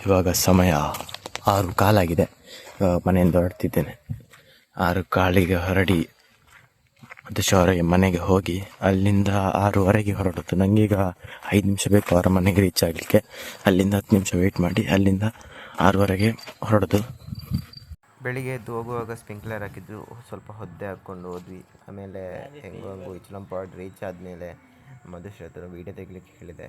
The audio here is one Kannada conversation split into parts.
ಇವಾಗ ಸಮಯ 6:15 ಮನೆಯಿಂದ ಹೊರಡ್ತಿದ್ದೇನೆ. 6:15 ಹೊರಡಿ ಮಧುಶವರಿಗೆ ಮನೆಗೆ ಹೋಗಿ ಅಲ್ಲಿಂದ 6:15 ಹೊರಡೋದು. ನನಗೀಗ 5 ನಿಮಿಷ ಬೇಕು ಅವರ ಮನೆಗೆ ರೀಚ್ ಆಗಲಿಕ್ಕೆ. ಅಲ್ಲಿಂದ 10 ನಿಮಿಷ ವೆಯ್ಟ್ ಮಾಡಿ ಅಲ್ಲಿಂದ 6:15 ಹೊರಡೋದು. ಬೆಳಿಗ್ಗೆ ಎದ್ದು ಹೋಗುವಾಗ ಸ್ಪ್ರಿಂಕ್ಲರ್ ಹಾಕಿದ್ದು, ಸ್ವಲ್ಪ ಹೊದ್ದೆ ಹಾಕ್ಕೊಂಡು ಹೋದ್ವಿ. ಆಮೇಲೆ ಹೆಂಗೋ ಇಚ್ಲಂಪಾಡ್ ರೀಚ್ ಆದಮೇಲೆ ಮಧುಶ್ರೀ ಹತ್ರ ವೀಡಿಯೋ ತೆಗಿಲಿಕ್ಕೆ ಹೇಳಿದೆ.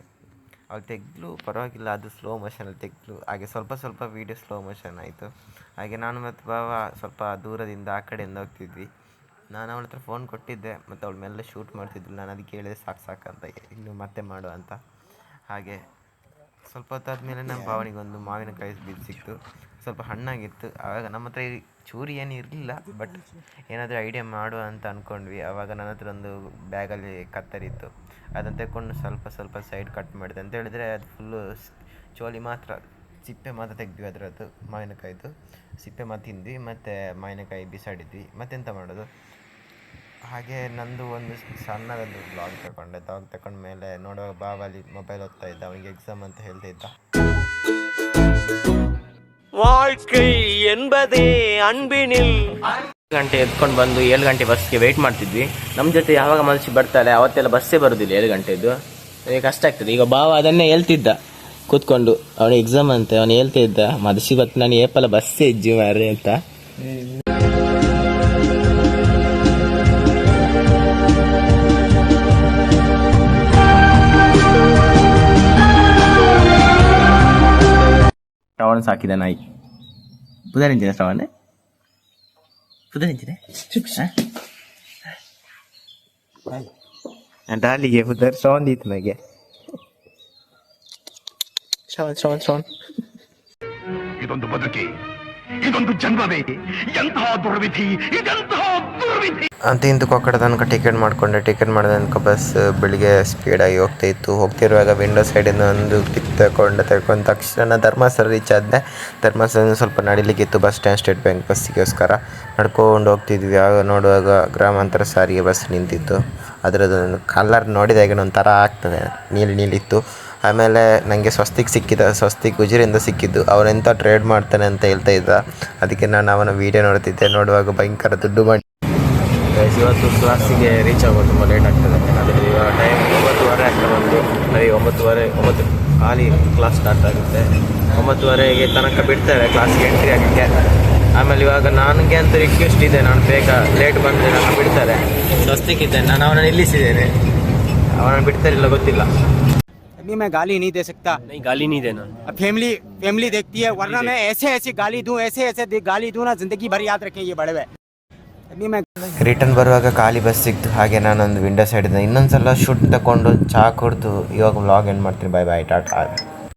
ಅವ್ಳು ತೆಗೆದ್ಲು, ಪರವಾಗಿಲ್ಲ, ಅದು ಸ್ಲೋ ಮೋಷನಲ್ಲಿ ತೆಗೆದ್ಲು. ಹಾಗೆ ಸ್ವಲ್ಪ ವೀಡಿಯೋ ಸ್ಲೋ ಮೋಷನ್ ಆಯಿತು. ಹಾಗೆ ನಾನು ಮತ್ತು ಬಾವ ಸ್ವಲ್ಪ ದೂರದಿಂದ ಆ ಕಡೆಯಿಂದ ಹೋಗ್ತಿದ್ವಿ. ನಾನು ಅವಳ ಹತ್ರ ಫೋನ್ ಕೊಟ್ಟಿದ್ದೆ ಮತ್ತು ಅವಳ ಮೇಲೆ ಶೂಟ್ ಮಾಡ್ತಿದ್ಲು. ನಾನು ಅದಕ್ಕೆ ಹೇಳಿದೆ ಸಾಕು ಅಂತ, ಇನ್ನು ಮತ್ತೆ ಮಾಡು ಅಂತ. ಹಾಗೆ ಸ್ವಲ್ಪ ಹೊತ್ತಾದಮೇಲೆ ನಮ್ಮ ಭಾವನಿಗೊಂದು ಮಾವಿನಕಾಯಿ ಬೀಜ ಸಿಕ್ತು. ಸ್ವಲ್ಪ ಹಣ್ಣಾಗಿತ್ತು. ಆವಾಗ ನಮ್ಮ ಹತ್ರ ಚೂರಿ ಏನು ಇರಲಿಲ್ಲ, ಬಟ್ ಏನಾದರೂ ಐಡಿಯಾ ಮಾಡುವ ಅಂತ ಅಂದ್ಕೊಂಡ್ವಿ. ಆವಾಗ ನನ್ನ ಹತ್ರ ಒಂದು ಬ್ಯಾಗಲ್ಲಿ ಕತ್ತರಿತ್ತು. ಅದನ್ನು ತೆಕ್ಕೊಂಡು ಸ್ವಲ್ಪ ಸೈಡ್ ಕಟ್ ಮಾಡಿದೆ. ಅಂತ ಹೇಳಿದರೆ ಅದು ಫುಲ್ಲು ಚೋಲಿ ಮಾತ್ರ, ಸಿಪ್ಪೆ ಮಾತ್ರ ತೆಗೆದ್ವಿ ಅದರದ್ದು, ಮಾವಿನಕಾಯಿದು ಸಿಪ್ಪೆ ಮಾತ್ರ ತಿಂದ್ವಿ. ಮತ್ತು ಮಾವಿನಕಾಯಿ ಬಿಸಾಡಿದ್ವಿ. ಮತ್ತೆಂತ ಮಾಡೋದು. ಹಾಗೆ ನಂದು ಒಂದು ಸಣ್ಣದೊಂದು ಬ್ಲಾಗ್ ತಗೊಂಡ ಮೇಲೆ ನೋಡುವಾಗ ಬಾವಲ್ಲಿ ಮೊಬೈಲ್ ಓದ್ತಾ ಇದ್ದ. ಅವನಿಗೆ ಎಕ್ಸಾಮ್ ಅಂತ ಹೇಳ್ತಾ ಇದ್ದ. வாழ்க்கை என்பதே அன்பினில். ಗಂಟೆ ಎತ್ಕೊಂಡು ಬಂದು 7 ಗಂಟೆ ಬಸ್ಗೆ ವೆಯ್ಟ್ ಮಾಡ್ತಿದ್ವಿ. ನಮ್ಮ ಜೊತೆ ಯಾವಾಗ ಮನುಷ್ಯ ಬರ್ತಾಳೆ ಅವತ್ತೆಲ್ಲ ಬಸ್ಸೇ ಬರೋದಿಲ್ಲ 7 ಗಂಟೆದು. ಈಗ ಕಷ್ಟ ಆಗ್ತದೆ. ಈಗ ಬಾವ ಅದನ್ನೇ ಹೇಳ್ತಿದ್ದ ಕೂತ್ಕೊಂಡು, ಅವನಿಗೆ ಎಕ್ಸಾಮ್ ಅಂತ ಅವನು ಹೇಳ್ತಾ ಇದ್ದ, ಮದಸಿ ಬತ್ತು ನಾನು ಏಪಲ್ಲ ಬಸ್ಸೇ ಇಜ್ಜಿ ಮಾರ್ರೆ ಅಂತ. ಶ್ರವಣ ಸಾಕಿದ ನಾಯಿ ಪುದರಿಂಚಿನ ಶ್ರವಣ ಪುದರಿಂಚಿನ ಡಾಲಿಗೆ ಪುದರ್ ಶ್ರವಣ ದೀತು ನನಗೆ ಶ್ರವಣ ಇದೊಂದು ಬದುಕಿ, ಇದೊಂದು ಜನ್ಮವೇ, ಎಂತಹ ದುರ್ವಿಧಿ, ಇದೆಂತಹ ದುರ್ವಿಧಿ ಅಂತ ಇಂದು ಕೊಕ್ಕಡ ತನಕ ಟಿಕೆಟ್ ಮಾಡಿಕೊಂಡೆ. ಟಿಕೆಟ್ ಮಾಡಿದ ತನಕ ಬಸ್ ಬೆಳಿಗ್ಗೆ ಸ್ಪೀಡಾಗಿ ಹೋಗ್ತಿರುವಾಗ ವಿಂಡೋ ಸೈಡಿಂದ ಒಂದು ಪಿಕ್ ತಗೊಂಡ ತಕ್ಷಣ ಧರ್ಮಸ್ಥಳ ರೀಚ್ ಆದೆ. ಧರ್ಮಸ್ಥಳ ಸ್ವಲ್ಪ ನಡಿಲಿಕ್ಕಿತ್ತು ಬಸ್ ಸ್ಟ್ಯಾಂಡ್ ಸ್ಟೇಟ್ ಬ್ಯಾಂಕ್ ಬಸ್ಸಿಗೋಸ್ಕರ. ನಡ್ಕೊಂಡು ಹೋಗ್ತಿದ್ವಿ. ಆಗ ನೋಡುವಾಗ ಗ್ರಾಮಾಂತರ ಸಾರಿಗೆ ಬಸ್ ನಿಂತಿತ್ತು. ಅದರದ್ದು ಕಲರ್ ನೋಡಿದಾಗ ಒಂಥರ ಆಗ್ತದೆ, ನೀಲಿತ್ತು. ಆಮೇಲೆ ನನಗೆ ಸ್ವಸ್ತಿಕ್ ಉಜಿರಿಂದ ಸಿಕ್ಕಿದ್ದು. ಅವನೆಂಥ ಟ್ರೇಡ್ ಮಾಡ್ತಾನೆ ಅಂತ ಹೇಳ್ತಾ ಇದ್ದ. ಅದಕ್ಕೆ ನಾನು ಅವನ ವೀಡಿಯೋ ನೋಡ್ತಿದ್ದೆ. ನೋಡುವಾಗ ಭಯಂಕರ ದುಡ್ಡು ಮಾಡಿ. ಇವತ್ತು ಕ್ಲಾಸಿಗೆ ರೀಚ್ ಆಗೋದು ತುಂಬ ಲೇಟ್ ಆಗ್ತದೆ. ಆದರೆ ಇವಾಗ ಟೈಮ್ 9:15 ಆಗ್ತಾ ಬಂದು ನನಗೆ 9 ಖಾಲಿ ಕ್ಲಾಸ್ ಸ್ಟಾರ್ಟ್ ಆಗುತ್ತೆ. 9:15 ತನಕ ಬಿಡ್ತಾರೆ ಕ್ಲಾಸ್ಗೆ ಎಂಟ್ರಿ ಆಗೋಕ್ಕೆ. ಆಮೇಲೆ ಇವಾಗ ನನಗೆ ಅಂತ ರಿಕ್ವೆಸ್ಟ್ ಇದೆ, ನಾನು ಬೇಗ ಲೇಟ್ ಬಂದರೆ ನಾನು ಬಿಡ್ತಾರೆ. ಸ್ವಸ್ತಿಕ್ಕಿದ್ದೇನೆ, ನಾನು ಅವನನ್ನು ನಿಲ್ಲಿಸಿದ್ದೇನೆ. ಅವನನ್ನು ಬಿಡ್ತಾರಿಲ್ಲ ಗೊತ್ತಿಲ್ಲ. मैं गाली नहीं दे सकता. नहीं, गाली नहीं देना. फैमिली देखती है, वरना मैं ऐसे गाली दूं, ऐसे गाली दूं ना, जिंदगी भर याद रखें ये बड़े. ರಿಟರ್ನ್ ಬರುವಾಗ ಖಾಲಿ ಬಸ್ ಸಿಕ್ತು. ಹಾಗೆ ನಾನೊಂದು ವಿಂಡೋ ಸೈಡಿಂದ ಇನ್ನೊಂದು ಸಲ ಶೂಟ್ ತಗೊಂಡು ಚಹಾ ಕುಡಿದು ಇವಾಗ ವ್ಲಾಗ್ ಎಂಡ್ ಮಾಡ್ತೀನಿ. ಬಾಯ್ ಟಾಟಾ.